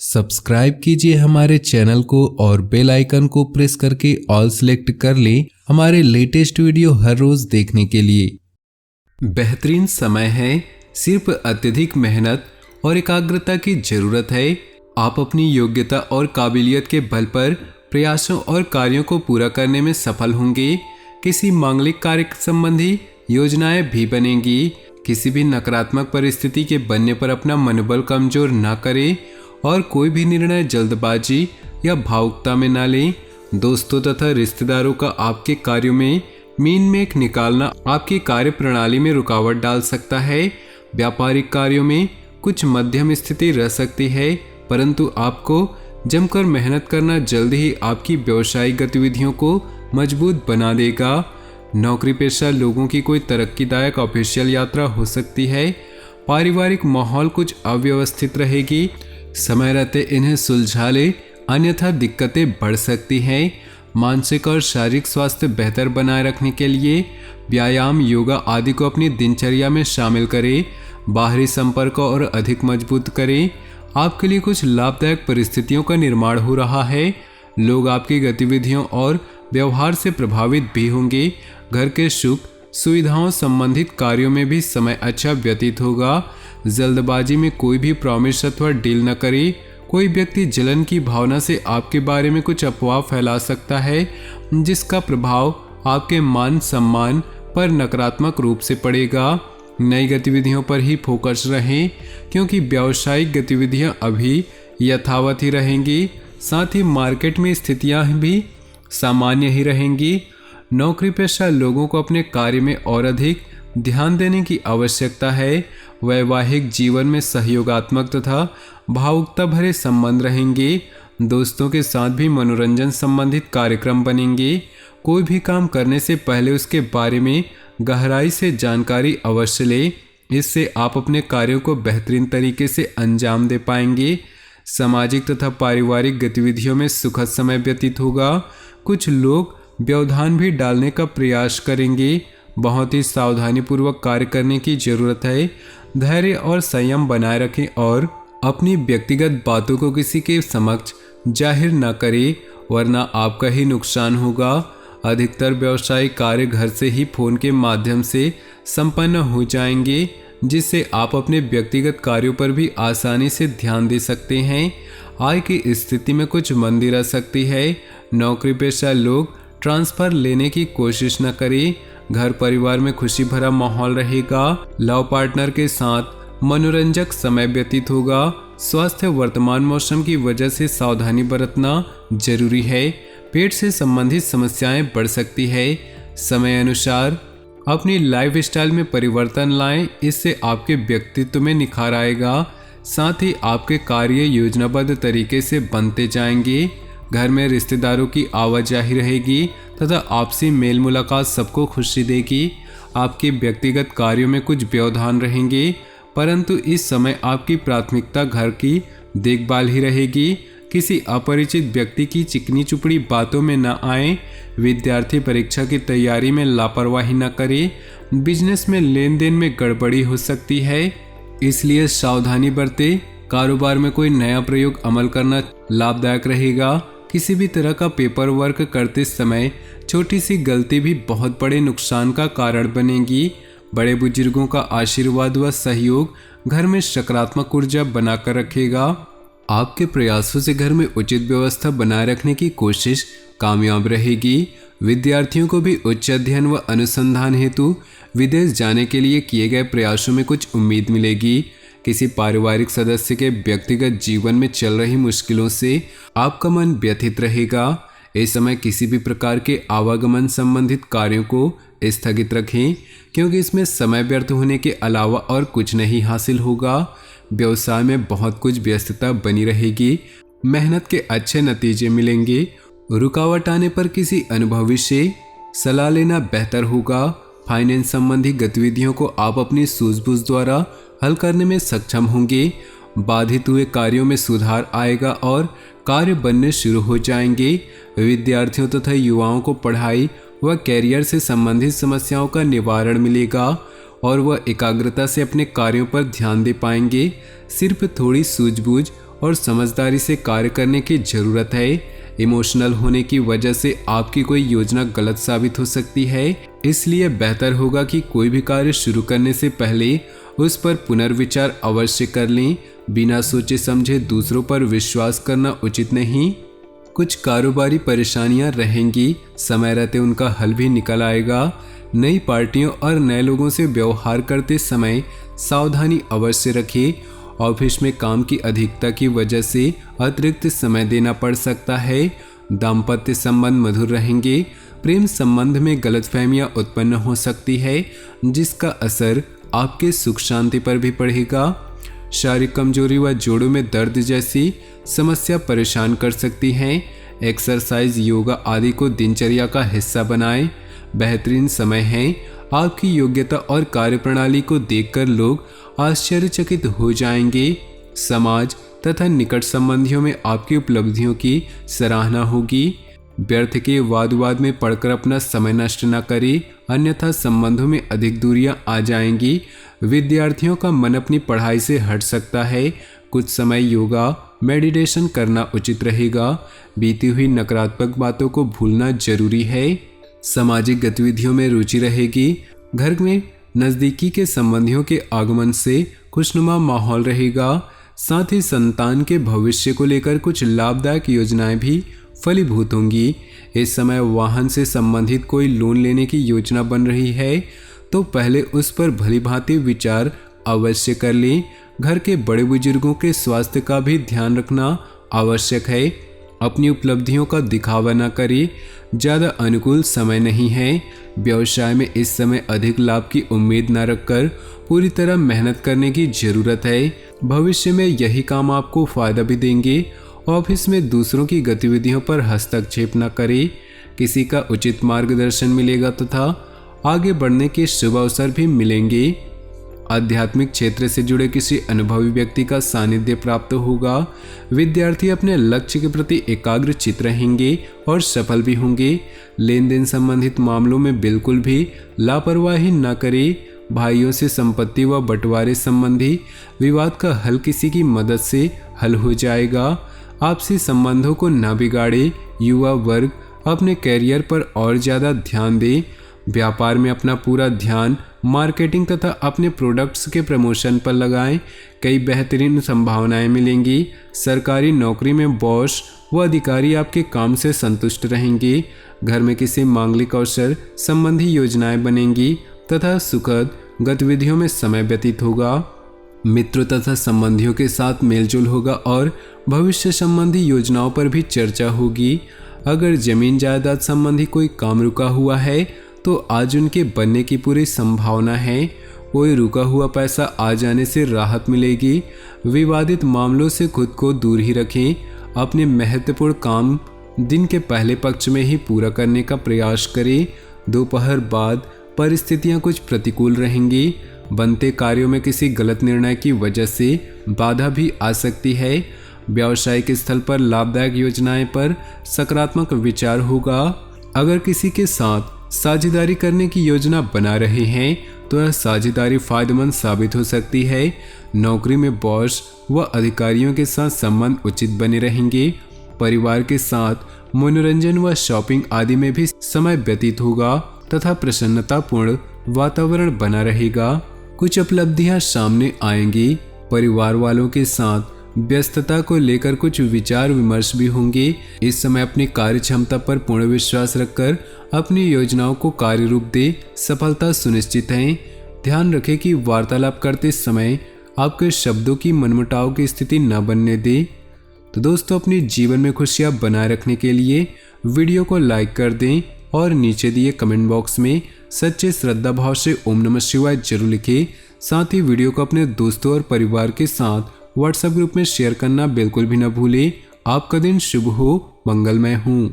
Subscribe कीजिए हमारे channel को और बेल आइकन को प्रेस करके ऑल सेलेक्ट कर लें हमारे लेटेस्ट वीडियो हर रोज देखने के लिए। बेहतरीन समय है, सिर्फ अत्यधिक मेहनत और एकाग्रता की जरूरत है। आप अपनी योग्यता और काबिलियत के बल पर प्रयासों और कार्यों को पूरा करने में सफल होंगे। किसी मांगलिक कार्य संबंधी योजनाएं भी बनेंगी। किसी भी नकारात्मक परिस्थिति के बनने पर अपना मनोबल कमजोर ना करें और कोई भी निर्णय जल्दबाजी या भावुकता में ना लें। दोस्तों तथा रिश्तेदारों का आपके कार्यों में मीन मेख निकालना आपकी कार्य प्रणाली में रुकावट डाल सकता है। व्यापारिक कार्यों में कुछ मध्यम स्थिति रह सकती है, परंतु आपको जमकर मेहनत करना जल्द ही आपकी व्यवसायिक गतिविधियों को मजबूत बना देगा। नौकरी पेशा लोगों की कोई तरक्कीदायक ऑफिशियल यात्रा हो सकती है। पारिवारिक माहौल कुछ अव्यवस्थित रहेगी। समय रहते इन्हें सुलझा ले, अन्यथा दिक्कतें बढ़ सकती हैं। मानसिक और शारीरिक स्वास्थ्य बेहतर बनाए रखने के लिए व्यायाम, योगा आदि को अपनी दिनचर्या में शामिल करें। बाहरी संपर्क और अधिक मजबूत करें। आपके लिए कुछ लाभदायक परिस्थितियों का निर्माण हो रहा है। लोग आपकी गतिविधियों और व्यवहार से प्रभावित भी होंगे। घर के सुख सुविधाओं संबंधित कार्यों में भी समय अच्छा व्यतीत होगा। जल्दबाजी में कोई भी प्रॉमिस अथवा डील न करें। कोई व्यक्ति जलन की भावना से आपके बारे में कुछ अफवाह फैला सकता है, जिसका प्रभाव आपके मान सम्मान पर नकारात्मक रूप से पड़ेगा। नई गतिविधियों पर ही फोकस रहें, क्योंकि व्यावसायिक गतिविधियां अभी यथावत ही रहेंगी। साथ ही मार्केट में स्थितियां भी सामान्य ही रहेंगी। नौकरी पेशा लोगों को अपने कार्य में और अधिक ध्यान देने की आवश्यकता है। वैवाहिक जीवन में सहयोगात्मक तथा भावुकता भरे संबंध रहेंगे। दोस्तों के साथ भी मनोरंजन संबंधित कार्यक्रम बनेंगे। कोई भी काम करने से पहले उसके बारे में गहराई से जानकारी अवश्य लें। इससे आप अपने कार्यों को बेहतरीन तरीके से अंजाम दे पाएंगे। सामाजिक तथा पारिवारिक गतिविधियों में सुखद समय व्यतीत होगा। कुछ लोग व्यवधान भी डालने का प्रयास करेंगे। बहुत ही सावधानीपूर्वक कार्य करने की जरूरत है। धैर्य और संयम बनाए रखें और अपनी व्यक्तिगत बातों को किसी के समक्ष जाहिर न करें, वरना आपका ही नुकसान होगा। अधिकतर व्यावसायिक कार्य घर से ही फोन के माध्यम से संपन्न हो जाएंगे, जिससे आप अपने व्यक्तिगत कार्यों पर भी आसानी से ध्यान दे सकते हैं। आय की स्थिति में कुछ मंदी रह सकती है। नौकरी पेशा लोग ट्रांसफर लेने की कोशिश न करें। घर परिवार में खुशी भरा माहौल रहेगा। लव पार्टनर के साथ मनोरंजक समय व्यतीत होगा। स्वास्थ्य वर्तमान मौसम की वजह से सावधानी बरतना जरूरी है। पेट से संबंधित समस्याएं बढ़ सकती है। समय अनुसार अपनी लाइफस्टाइल में परिवर्तन लाएं, इससे आपके व्यक्तित्व में निखार आएगा। साथ ही आपके कार्य योजनाबद्ध तरीके से बनते जाएंगे। घर में रिश्तेदारों की आवाजाही रहेगी तथा आपसी मेल मुलाकात सबको खुशी देगी। आपके व्यक्तिगत कार्यों में कुछ व्यवधान रहेंगे, परंतु इस समय आपकी प्राथमिकता घर की देखभाल ही रहेगी। किसी अपरिचित व्यक्ति की चिकनी चुपड़ी बातों में न आए। विद्यार्थी परीक्षा की तैयारी में लापरवाही न करे। बिजनेस में लेन देन में गड़बड़ी हो सकती है, इसलिए सावधानी बरते। कारोबार में कोई नया प्रयोग अमल करना लाभदायक रहेगा। किसी भी तरह का पेपर वर्क करते समय छोटी सी गलती भी बहुत बड़े नुकसान का कारण बनेगी। बड़े बुजुर्गों का आशीर्वाद व सहयोग घर में सकारात्मक ऊर्जा बनाकर रखेगा। आपके प्रयासों से घर में उचित व्यवस्था बनाए रखने की कोशिश कामयाब रहेगी। विद्यार्थियों को भी उच्च अध्ययन व अनुसंधान हेतु विदेश जाने के लिए किए गए प्रयासों में कुछ उम्मीद मिलेगी। किसी पारिवारिक सदस्य के व्यक्तिगत जीवन में चल रही मुश्किलों से आपका मन व्यथित रहेगा। इस समय किसी भी प्रकार के आवागमन संबंधित कार्यों को स्थगित रखें, क्योंकि इसमें समय व्यर्थ होने के अलावा और कुछ नहीं हासिल होगा। व्यवसाय में बहुत कुछ व्यस्तता बनी रहेगी। मेहनत के अच्छे नतीजे मिलेंगे। रुकावट आने पर किसी अनुभवी से सलाह लेना बेहतर होगा। फाइनेंस संबंधी गतिविधियों को आप अपनी सूझबूझ द्वारा हल करने में सक्षम होंगे। बाधित हुए कार्यों में सुधार आएगा और कार्य बनने शुरू हो जाएंगे। विद्यार्थियों तथा युवाओं को पढ़ाई व कैरियर से संबंधित समस्याओं का निवारण मिलेगा और वह एकाग्रता से अपने कार्यों पर ध्यान दे पाएंगे। सिर्फ थोड़ी सूझबूझ और समझदारी से कार्य करने की जरूरत है। इमोशनल होने की वजह से आपकी कोई योजना गलत साबित हो सकती है, इसलिए बेहतर होगा कि कोई भी कार्य शुरू करने से पहले उस पर पुनर्विचार अवश्य कर लें। बिना सोचे समझे दूसरों पर विश्वास करना उचित नहीं। कुछ कारोबारी परेशानियां रहेंगी, समय रहते उनका हल भी निकल आएगा। नई पार्टियों और नए लोगों से व्यवहार करते समय सावधानी अवश्य रखें। ऑफिस में काम की अधिकता की वजह से अतिरिक्त समय देना पड़ सकता है। दाम्पत्य संबंध मधुर रहेंगे। प्रेम संबंध में गलतफहमियां उत्पन्न हो सकती है, जिसका असर आपके सुख शांति पर भी पड़ेगा। शारीरिक कमजोरी व जोड़ों में दर्द जैसी समस्या परेशान कर सकती हैं। एक्सरसाइज, योगा आदि को दिनचर्या का हिस्सा बनाएं। बेहतरीन समय है। आपकी योग्यता और कार्यप्रणाली को देखकर लोग आश्चर्यचकित हो जाएंगे। समाज तथा निकट संबंधियों में आपकी उपलब्धियों की सराहना होगी। व्यर्थ के वाद विवाद में पड़कर अपना समय नष्ट न करें, अन्यथा संबंधों में अधिक दूरियां आ जाएंगी। विद्यार्थियों का मन अपनी पढ़ाई से हट सकता है। कुछ समय योगा मेडिटेशन करना उचित रहेगा। बीती हुई नकारात्मक बातों को भूलना जरूरी है। सामाजिक गतिविधियों में रुचि रहेगी। घर में नज़दीकी के संबंधियों के आगमन से खुशनुमा माहौल रहेगा। साथ ही संतान के भविष्य को लेकर कुछ लाभदायक योजनाएं भी फलीभूत होंगी। इस समय वाहन से संबंधित कोई लोन लेने की योजना बन रही है तो पहले उस पर भलीभांति विचार अवश्य कर लें। घर के बड़े बुजुर्गों के स्वास्थ्य का भी ध्यान रखना आवश्यक है। अपनी उपलब्धियों का दिखावा न करें, ज़्यादा अनुकूल समय नहीं है। व्यवसाय में इस समय अधिक लाभ की उम्मीद न रखकर पूरी तरह मेहनत करने की जरूरत है। भविष्य में यही काम आपको फायदा भी देंगे। ऑफिस में दूसरों की गतिविधियों पर हस्तक्षेप न करें, किसी का उचित मार्गदर्शन मिलेगा तथा आगे बढ़ने के शुभ अवसर भी मिलेंगे। आध्यात्मिक क्षेत्र से जुड़े किसी अनुभवी व्यक्ति का सानिध्य प्राप्त होगा। विद्यार्थी अपने लक्ष्य के प्रति एकाग्रचित रहेंगे और सफल भी होंगे। लेन देन संबंधित मामलों में बिल्कुल भी लापरवाही न करें। भाइयों से संपत्ति व बंटवारे संबंधी विवाद का हल किसी की मदद से हल हो जाएगा। आपसी संबंधों को न बिगाड़े। युवा वर्ग अपने कैरियर पर और ज़्यादा ध्यान दे। व्यापार में अपना पूरा ध्यान मार्केटिंग तथा अपने प्रोडक्ट्स के प्रमोशन पर लगाएं। कई बेहतरीन संभावनाएं मिलेंगी। सरकारी नौकरी में बॉस व अधिकारी आपके काम से संतुष्ट रहेंगे। घर में किसी मांगलिक अवसर संबंधी योजनाएं बनेंगी तथा सुखद गतिविधियों में समय व्यतीत होगा। मित्रों तथा संबंधियों के साथ मेलजोल होगा और भविष्य संबंधी योजनाओं पर भी चर्चा होगी। अगर जमीन जायदाद संबंधी कोई काम रुका हुआ है तो आज उनके बनने की पूरी संभावना है। कोई रुका हुआ पैसा आ जाने से राहत मिलेगी। विवादित मामलों से खुद को दूर ही रखें। अपने महत्वपूर्ण काम दिन के पहले पक्ष में ही पूरा करने का प्रयास करें। दोपहर बाद परिस्थितियां कुछ प्रतिकूल रहेंगी। बनते कार्यों में किसी गलत निर्णय की वजह से बाधा भी आ सकती है। व्यावसायिक स्थल पर लाभदायक योजनाएं पर सकारात्मक विचार होगा। अगर किसी के साथ साझेदारी करने की योजना बना रहे हैं तो यह साझेदारी फायदेमंद साबित हो सकती है। नौकरी में बॉस व अधिकारियों के साथ संबंध उचित बने रहेंगे। परिवार के साथ मनोरंजन व शॉपिंग आदि में भी समय व्यतीत होगा तथा प्रसन्नतापूर्ण वातावरण बना रहेगा। कुछ उपलब्धियां सामने आएंगी। परिवार वालों के साथ व्यस्तता को लेकर कुछ विचार विमर्श भी होंगे। इस समय अपनी कार्य क्षमता पर पूर्ण विश्वास रखकर अपनी योजनाओं को कार्य रूप दे, सफलता सुनिश्चित है। ध्यान रखें कि वार्तालाप करते समय आपके शब्दों की मनमुटाव की स्थिति न बनने दे। तो दोस्तों, अपने जीवन में खुशियां बनाए रखने के लिए वीडियो को लाइक कर दें और नीचे दिए कमेंट बॉक्स में सच्चे श्रद्धा भाव से ओम नमः शिवाय जरूर लिखें। साथ ही वीडियो को अपने दोस्तों और परिवार के साथ व्हाट्सएप ग्रुप में शेयर करना बिल्कुल भी न भूलें। आपका दिन शुभ हो, मंगलमय हो।